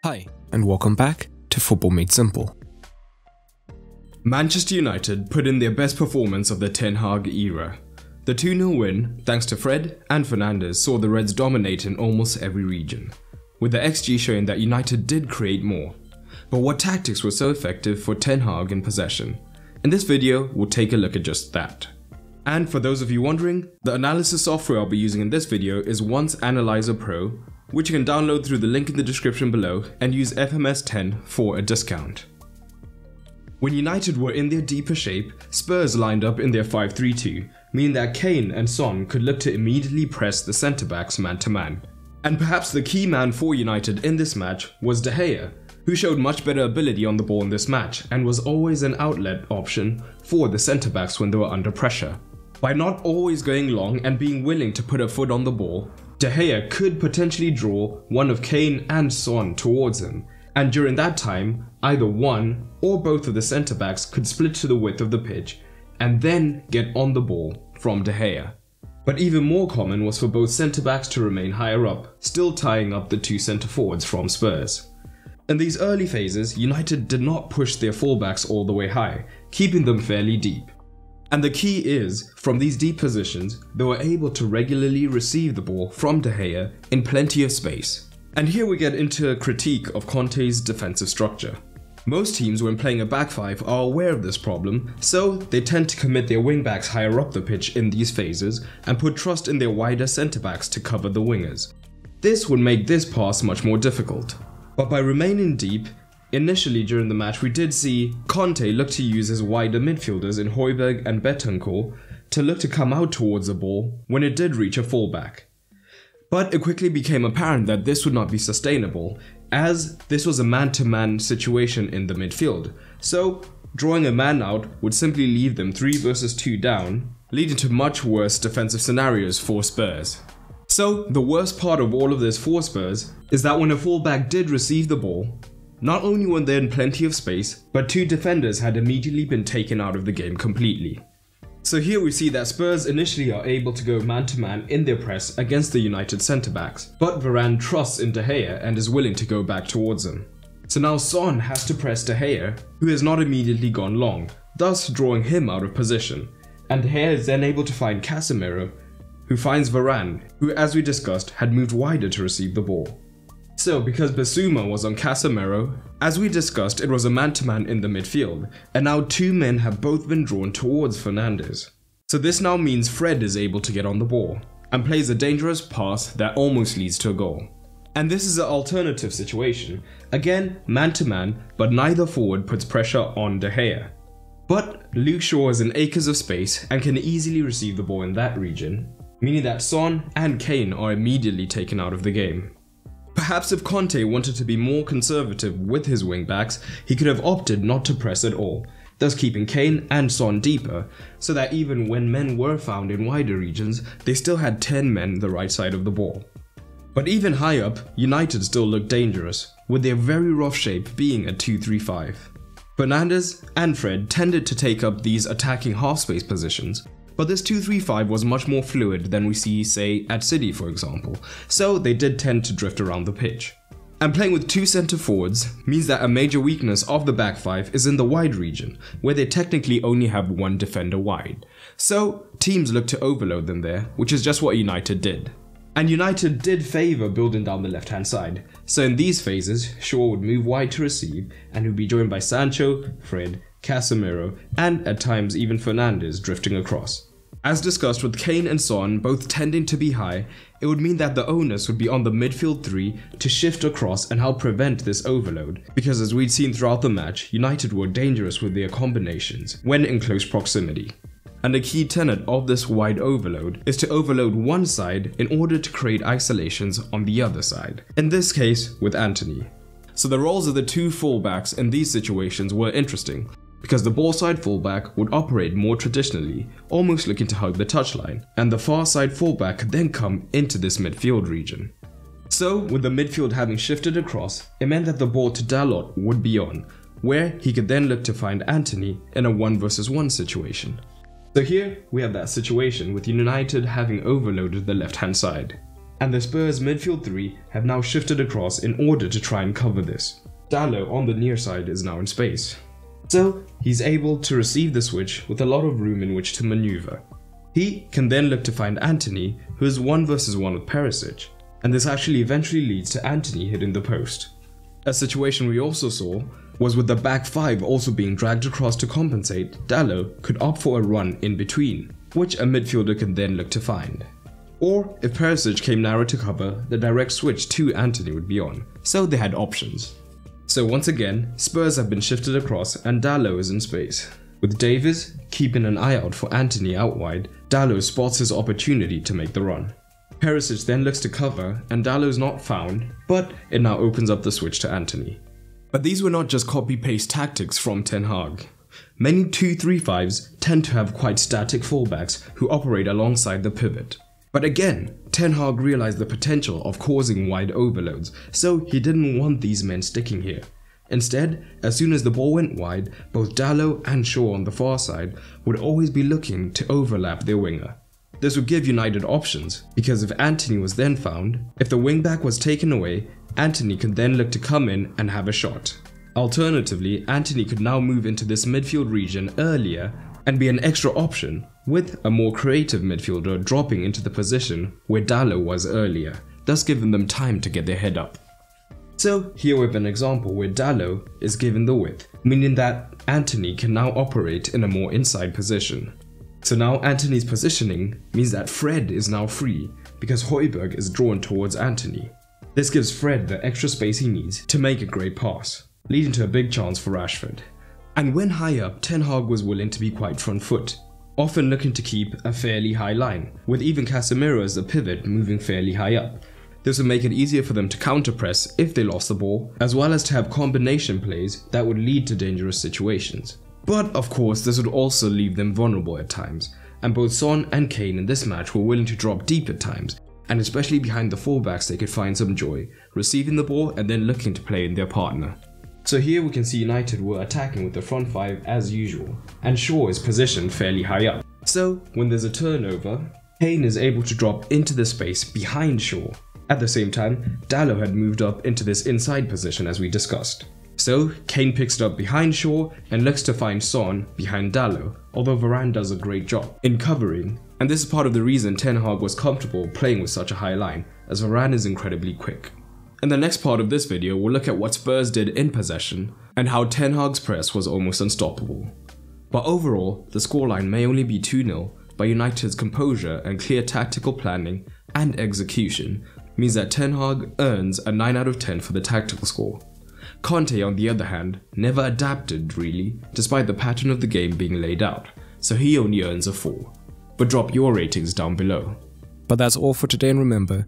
Hi, and welcome back to Football Made Simple. Manchester United put in their best performance of the Ten Hag era. The 2-0 win, thanks to Fred and Fernandes, saw the Reds dominate in almost every region, with the XG showing that United did create more. But what tactics were so effective for Ten Hag in possession? In this video, we'll take a look at just that. And for those of you wondering, the analysis software I'll be using in this video is Once Analyzer Pro, which you can download through the link in the description below and use FMS10 for a discount. When United were in their deeper shape, Spurs lined up in their 5-3-2, meaning that Kane and Son could look to immediately press the centre-backs man-to-man. And perhaps the key man for United in this match was De Gea, who showed much better ability on the ball in this match and was always an outlet option for the centre-backs when they were under pressure. By not always going long and being willing to put a foot on the ball, De Gea could potentially draw one of Kane and Son towards him, and during that time, either one or both of the centre-backs could split to the width of the pitch and then get on the ball from De Gea. But even more common was for both centre-backs to remain higher up, still tying up the two centre-forwards from Spurs. In these early phases, United did not push their fullbacks all the way high, keeping them fairly deep. And the key is, from these deep positions, they were able to regularly receive the ball from De Gea in plenty of space. And here we get into a critique of Conte's defensive structure. Most teams when playing a back five are aware of this problem, so they tend to commit their wing-backs higher up the pitch in these phases and put trust in their wider centre-backs to cover the wingers. This would make this pass much more difficult. But by remaining deep, initially during the match we did see Conte look to use his wider midfielders in Højbjerg and Betancourt to look to come out towards the ball when it did reach a fullback. But it quickly became apparent that this would not be sustainable, as this was a man-to-man situation in the midfield, so drawing a man out would simply leave them 3 versus 2 down, leading to much worse defensive scenarios for Spurs. So the worst part of all of this for Spurs is that when a fullback did receive the ball, not only were there in plenty of space, but 2 defenders had immediately been taken out of the game completely. So here we see that Spurs initially are able to go man-to-man in their press against the United centre-backs, but Varane trusts in De Gea and is willing to go back towards him. So now Son has to press De Gea, who has not immediately gone long, thus drawing him out of position, and De Gea is then able to find Casemiro, who finds Varane, who as we discussed had moved wider to receive the ball. So because Bissouma was on Casemiro, as we discussed it was a man-to-man in the midfield, and now 2 men have both been drawn towards Fernandes. So this now means Fred is able to get on the ball, and plays a dangerous pass that almost leads to a goal. And this is an alternative situation, again man-to-man, but neither forward puts pressure on De Gea. But Luke Shaw is in acres of space and can easily receive the ball in that region, meaning that Son and Kane are immediately taken out of the game. Perhaps if Conte wanted to be more conservative with his wing-backs, he could have opted not to press at all, thus keeping Kane and Son deeper, so that even when men were found in wider regions, they still had 10 men the right side of the ball. But even high up, United still looked dangerous, with their very rough shape being a 2-3-5. Fernandes and Fred tended to take up these attacking half-space positions, but this 2-3-5 was much more fluid than we see, say, at City for example, so they did tend to drift around the pitch. And playing with 2 centre forwards means that a major weakness of the back five is in the wide region, where they technically only have 1 defender wide. So teams look to overload them there, which is just what United did. And United did favour building down the left hand side, so in these phases Shaw would move wide to receive and would be joined by Sancho, Fred, Casemiro, and at times even Fernandes drifting across. As discussed with Kane and Son both tending to be high, it would mean that the onus would be on the midfield 3 to shift across and help prevent this overload, because as we'd seen throughout the match, United were dangerous with their combinations when in close proximity. And a key tenet of this wide overload is to overload one side in order to create isolations on the other side, in this case with Antony. So the roles of the 2 fullbacks in these situations were interesting, because the ball side fullback would operate more traditionally, almost looking to hug the touchline, and the far side fullback could then come into this midfield region. So with the midfield having shifted across, it meant that the ball to Dalot would be on, where he could then look to find Antony in a 1 versus 1 situation. So here we have that situation with United having overloaded the left hand side. and the Spurs midfield three have now shifted across in order to try and cover this. Dalot on the near side is now in space, so he's able to receive the switch with a lot of room in which to maneuver. He can then look to find Antony, who is 1 versus 1 with Perisic, and this actually eventually leads to Antony hitting the post. A situation we also saw was with the back 5 also being dragged across to compensate. Dalot could opt for a run in between, which a midfielder can then look to find. Or if Perisic came narrow to cover, the direct switch to Antony would be on, so they had options. So once again, Spurs have been shifted across and Dalot is in space. With Davies keeping an eye out for Antony out wide, Dalot spots his opportunity to make the run. Perisic then looks to cover and Dalot is not found, but it now opens up the switch to Antony. But these were not just copy-paste tactics from Ten Hag. Many 2-3-5s tend to have quite static fullbacks who operate alongside the pivot. But again, Ten Hag realized the potential of causing wide overloads, so he didn't want these men sticking here. Instead, as soon as the ball went wide, both Dalot and Shaw on the far side would always be looking to overlap their winger. This would give United options, because if Antony was then found, if the wingback was taken away, Antony could then look to come in and have a shot. Alternatively, Antony could now move into this midfield region earlier and be an extra option, with a more creative midfielder dropping into the position where Dalot was earlier, thus giving them time to get their head up. So here we have an example where Dalot is given the width, meaning that Antony can now operate in a more inside position. So now Antony's positioning means that Fred is now free because Højbjerg is drawn towards Antony. This gives Fred the extra space he needs to make a great pass, leading to a big chance for Rashford. And when high up, Ten Hag was willing to be quite front foot, often looking to keep a fairly high line, with even Casemiro as the pivot moving fairly high up. This would make it easier for them to counter-press if they lost the ball, as well as to have combination plays that would lead to dangerous situations. But of course, this would also leave them vulnerable at times, and both Son and Kane in this match were willing to drop deep at times, and especially behind the fullbacks they could find some joy, receiving the ball and then looking to play in their partner. So here we can see United were attacking with the front 5 as usual, and Shaw is positioned fairly high up. So when there's a turnover, Kane is able to drop into the space behind Shaw. At the same time, Dalot had moved up into this inside position as we discussed. So Kane picks it up behind Shaw and looks to find Son behind Dalot, although Varane does a great job in covering, and this is part of the reason Ten Hag was comfortable playing with such a high line, as Varane is incredibly quick. In the next part of this video, we'll look at what Spurs did in possession and how Ten Hag's press was almost unstoppable. But overall, the scoreline may only be 2-0, but United's composure and clear tactical planning and execution means that Ten Hag earns a 9 out of 10 for the tactical score. Conte, on the other hand, never adapted really, despite the pattern of the game being laid out, so he only earns a 4. But drop your ratings down below. But that's all for today, and remember,